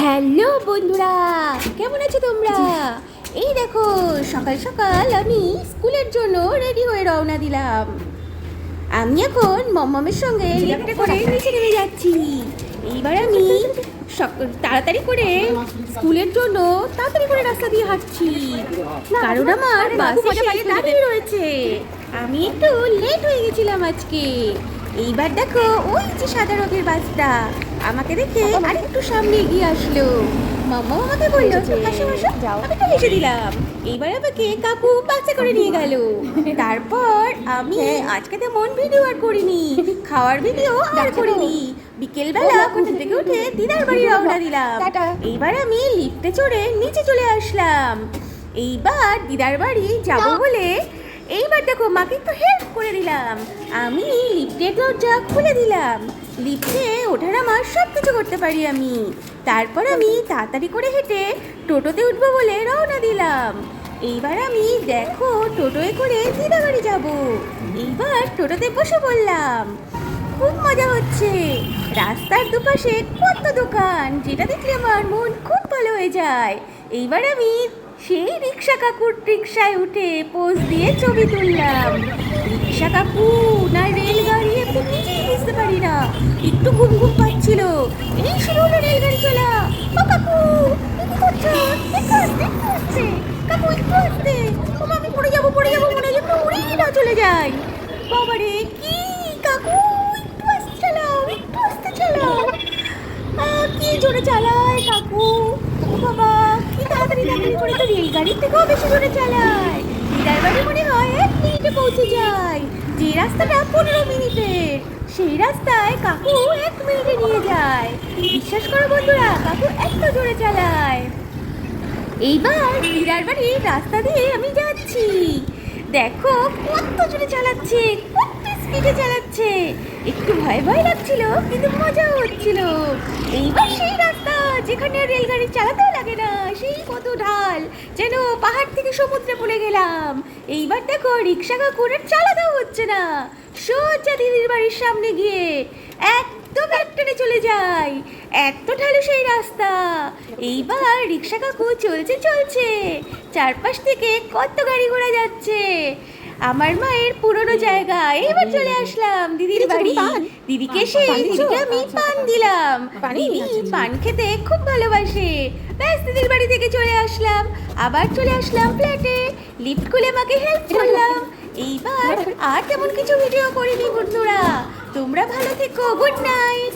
Hello বন্ধুরা, কেমন আছো তোমরা? এই দেখো, সকাল সকাল আমি স্কুলের জন্য রেডি হয়ে রওনা দিলাম। আমি এখন মম্মমের সঙ্গে লিফটে করে নিচে নেমে যাচ্ছি। এইবার আমি তাড়াতাড়ি করে স্কুলের জন্য তাড়াতাড়ি করে রাস্তা দিয়ে হাঁটছি, কারণ আমার বাস এসে দাঁড়িয়ে রয়েছে। আমি একটু লেট হয়ে গেছিলাম আজকে। এইবার দেখো, ওই যে সাদা রঙের বাসটা আমাকে দেখে আরেকটু সামনে এগিয়ে আসলো। মাম্মা আমাকে বললো হাসো হাসো, আমি তো হেসে দিলাম। এইবার আমাকে কাকু বাসে করে নিয়ে গেল। তারপর আমি আজকে তেমন ভিডিও আর করিনি, খাওয়ার ভিডিও আর করিনি। বিকেলবেলা কোথা থেকে উঠে দিদার বাড়ি রওনা দিলাম। এইবার আমি লিফটে চড়ে নিচে চলে আসলাম। এইবার দিদার বাড়ি যাবো বলে এইবার দেখো মাকে একটু হেল্প করে দিলাম। আমি লিফটের দরজা খুলে দিলাম। লিফটে ওঠার আমার সব কিছু করতে পারি আমি। তারপর আমি তাড়াতাড়ি করে হেঁটে টোটোতে উঠবো বলে রওনা দিলাম। এইবার আমি দেখো টোটোয় করে দিদা বাড়ি যাবো। এইবার টোটোতে বসে পড়লাম। খুব মজা হচ্ছে। রাস্তার দুপাশে কত দোকান, যেটা দেখলে আমার মন খুব ভালো হয়ে যায়। এইবার আমি সেই রিক্সা কাকুর রিক্সায় উঠে পোজ দিয়ে ছবি তুললাম। রিক্সা কাকু না রেলগাড়ি একটু নিজেই বুঝতে পারি না, একটু ঘুম ঘুম পাচ্ছিল। এই শুরু হলো রেলগাড়ি চলা। ও কাকু, কি করছো? একটু আস্তে, একটু আস্তে কাকু, একটু আস্তে। আমি পড়ে যাবো মনে হয় যেন উড়েই না চলে যাই। বাবারে কি কাকু, একটু আস্তে চালাও, একটু আস্তে চালাও। কি জোরে চালায় কাকু। ও বাবা, কি তাড়াতাড়ি করে তো রেলগাড়ির থেকেও বেশি জোরে চালায়। দিদার বাড়ি মনে হয় 1 মিনিটে পৌঁছে যায়। যে রাস্তাটা 15 মিনিটের, সেই রাস্তায় কাকু 1 মিনিটে নিয়ে যায়। বিশ্বাস করো বন্ধুরা, কাকু এত জোরে চালায়। এইবার দিদার বাড়ির রাস্তা দিয়ে আমি যাচ্ছি। দেখো কত জোরে চালাচ্ছে, কত স্পিডে চালাচ্ছে। একটু ভয় ভয় লাগছিল, কিন্তু মজাও হচ্ছিল। এইবার সেই রাস্তা যেখানে রেলগাড়ি চালাতেও লাগে না, সেই কত ঢাল, যেন পাহাড় থেকে সমুদ্রে পড়ে গেলাম। এইবার দেখো রিক্সা কাকুর চালাতেও হচ্ছে না, সোজা দিদির বাড়ির সামনে গিয়ে একদম একটানে চলে যায়। এত ঢালু সেই রাস্তা। এইবার রিক্সা কাকু চলছে, চারপাশ থেকে কত গাড়ি ঘোড়া যাচ্ছে। আমার মায়ের পুরনো জায়গা। এবার চলে আসলাম দিদির বাড়ি। দিদিকে দিদিকে আমি পান দিলাম। দিদি পান খেতে খুব ভালোবাসে। ব্যাস দিদির বাড়ি থেকে চলে আসলাম। আবার চলে আসলাম ফ্ল্যাটে। লিফট খুলে মাকে হেল্প করলাম। এইবার আর তেমন কিছু ভিডিও করিনি বন্ধুরা। তোমরা ভালো থেকো। Good night.